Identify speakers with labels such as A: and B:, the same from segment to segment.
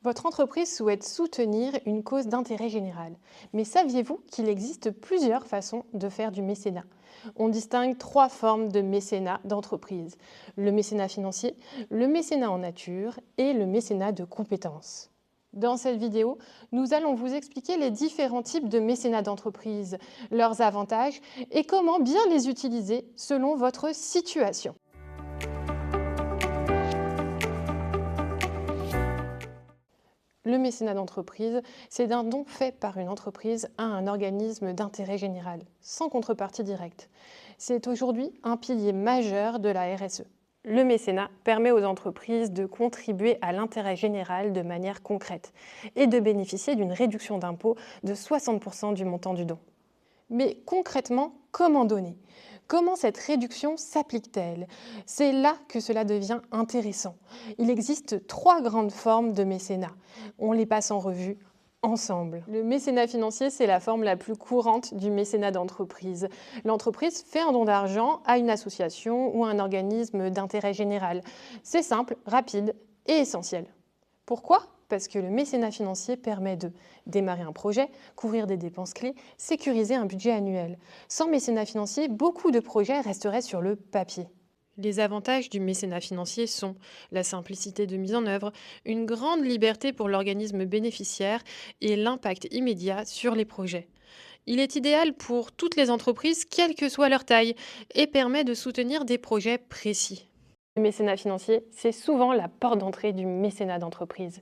A: Votre entreprise souhaite soutenir une cause d'intérêt général. Mais saviez-vous qu'il existe plusieurs façons de faire du mécénat? On distingue trois formes de mécénat d'entreprise. Le mécénat financier, le mécénat en nature et le mécénat de compétences. Dans cette vidéo, nous allons vous expliquer les différents types de mécénat d'entreprise, leurs avantages et comment bien les utiliser selon votre situation. Le mécénat d'entreprise, c'est un don fait par une entreprise à un organisme d'intérêt général, sans contrepartie directe. C'est aujourd'hui un pilier majeur de la RSE. Le mécénat permet aux entreprises de contribuer à l'intérêt général de manière concrète et de bénéficier d'une réduction d'impôt de 60% du montant du don. Mais concrètement, comment donner? Comment cette réduction s'applique-t-elle? C'est là que cela devient intéressant. Il existe trois grandes formes de mécénat. On les passe en revue ensemble. Le mécénat financier, c'est la forme la plus courante du mécénat d'entreprise. L'entreprise fait un don d'argent à une association ou à un organisme d'intérêt général. C'est simple, rapide et essentiel. Pourquoi? Parce que le mécénat financier permet de démarrer un projet, couvrir des dépenses clés, sécuriser un budget annuel. Sans mécénat financier, beaucoup de projets resteraient sur le papier. Les avantages du mécénat financier sont la simplicité de mise en œuvre, une grande liberté pour l'organisme bénéficiaire et l'impact immédiat sur les projets. Il est idéal pour toutes les entreprises, quelle que soit leur taille, et permet de soutenir des projets précis. Le mécénat financier, c'est souvent la porte d'entrée du mécénat d'entreprise.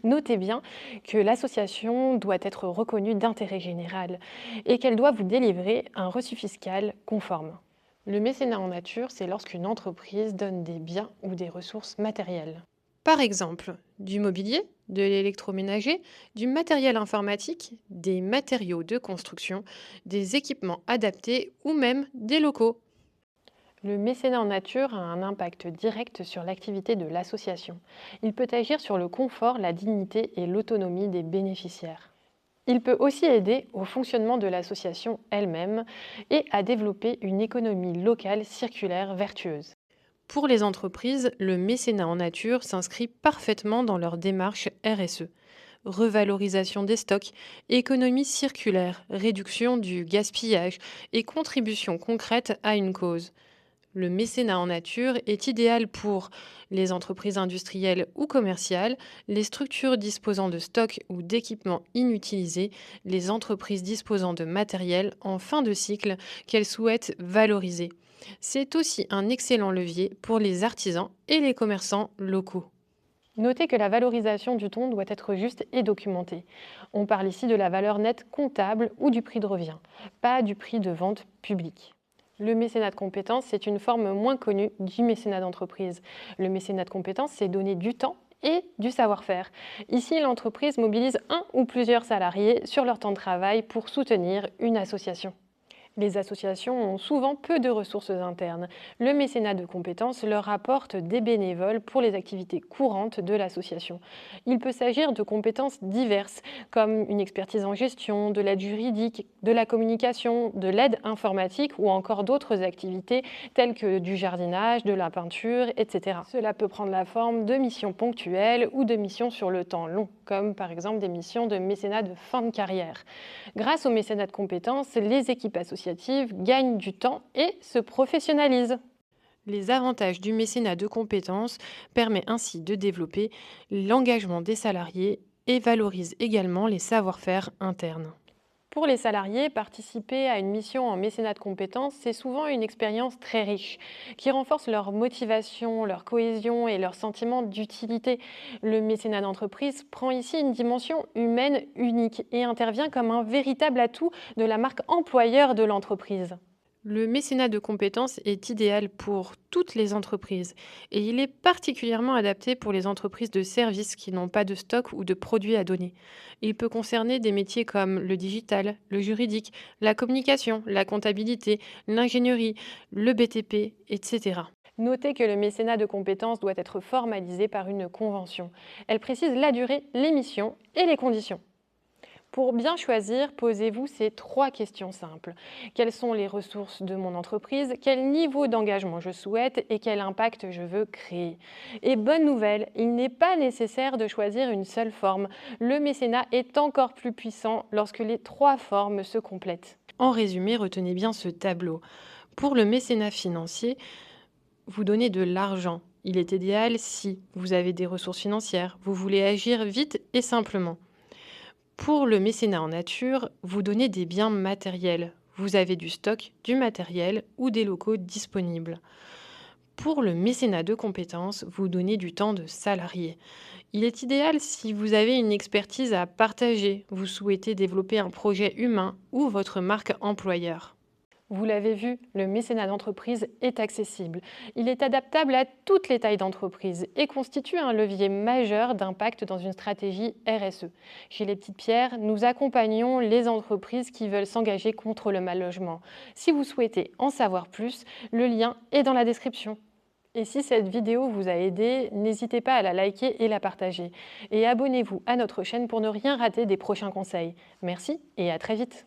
A: Notez bien que l'association doit être reconnue d'intérêt général et qu'elle doit vous délivrer un reçu fiscal conforme. Le mécénat en nature, c'est lorsqu'une entreprise donne des biens ou des ressources matérielles. Par exemple, du mobilier, de l'électroménager, du matériel informatique, des matériaux de construction, des équipements adaptés ou même des locaux. Le mécénat en nature a un impact direct sur l'activité de l'association. Il peut agir sur le confort, la dignité et l'autonomie des bénéficiaires. Il peut aussi aider au fonctionnement de l'association elle-même et à développer une économie locale circulaire vertueuse. Pour les entreprises, le mécénat en nature s'inscrit parfaitement dans leur démarche RSE. Revalorisation des stocks, économie circulaire, réduction du gaspillage et contribution concrète à une cause. Le mécénat en nature est idéal pour les entreprises industrielles ou commerciales, les structures disposant de stocks ou d'équipements inutilisés, les entreprises disposant de matériel en fin de cycle qu'elles souhaitent valoriser. C'est aussi un excellent levier pour les artisans et les commerçants locaux. Notez que la valorisation du ton doit être juste et documentée. On parle ici de la valeur nette comptable ou du prix de revient, pas du prix de vente public. Le mécénat de compétences, c'est une forme moins connue du mécénat d'entreprise. Le mécénat de compétences, c'est donner du temps et du savoir-faire. Ici, l'entreprise mobilise un ou plusieurs salariés sur leur temps de travail pour soutenir une association. Les associations ont souvent peu de ressources internes. Le mécénat de compétences leur apporte des bénévoles pour les activités courantes de l'association. Il peut s'agir de compétences diverses, comme une expertise en gestion, de l'aide juridique, de la communication, de l'aide informatique ou encore d'autres activités telles que du jardinage, de la peinture, etc. Cela peut prendre la forme de missions ponctuelles ou de missions sur le temps long, comme par exemple des missions de mécénat de fin de carrière. Grâce au mécénat de compétences, les équipes associatives gagnent du temps et se professionnalisent. Les avantages du mécénat de compétences permettent ainsi de développer l'engagement des salariés et valorise également les savoir-faire internes. Pour les salariés, participer à une mission en mécénat de compétences, c'est souvent une expérience très riche, qui renforce leur motivation, leur cohésion et leur sentiment d'utilité. Le mécénat d'entreprise prend ici une dimension humaine unique et intervient comme un véritable atout de la marque employeur de l'entreprise. Le mécénat de compétences est idéal pour toutes les entreprises et il est particulièrement adapté pour les entreprises de services qui n'ont pas de stock ou de produits à donner. Il peut concerner des métiers comme le digital, le juridique, la communication, la comptabilité, l'ingénierie, le BTP, etc. Notez que le mécénat de compétences doit être formalisé par une convention. Elle précise la durée, les missions et les conditions. Pour bien choisir, posez-vous ces 3 questions simples. Quelles sont les ressources de mon entreprise? Quel niveau d'engagement je souhaite et quel impact je veux créer? Et bonne nouvelle, il n'est pas nécessaire de choisir une seule forme. Le mécénat est encore plus puissant lorsque les 3 formes se complètent. En résumé, retenez bien ce tableau. Pour le mécénat financier, vous donnez de l'argent. Il est idéal si vous avez des ressources financières, vous voulez agir vite et simplement. Pour le mécénat en nature, vous donnez des biens matériels. Vous avez du stock, du matériel ou des locaux disponibles. Pour le mécénat de compétences, vous donnez du temps de salarié. Il est idéal si vous avez une expertise à partager, vous souhaitez développer un projet humain ou votre marque employeur. Vous l'avez vu, le mécénat d'entreprise est accessible. Il est adaptable à toutes les tailles d'entreprise et constitue un levier majeur d'impact dans une stratégie RSE. Chez Les Petites Pierres, nous accompagnons les entreprises qui veulent s'engager contre le mal-logement. Si vous souhaitez en savoir plus, le lien est dans la description. Et si cette vidéo vous a aidé, n'hésitez pas à la liker et la partager. Et abonnez-vous à notre chaîne pour ne rien rater des prochains conseils. Merci et à très vite.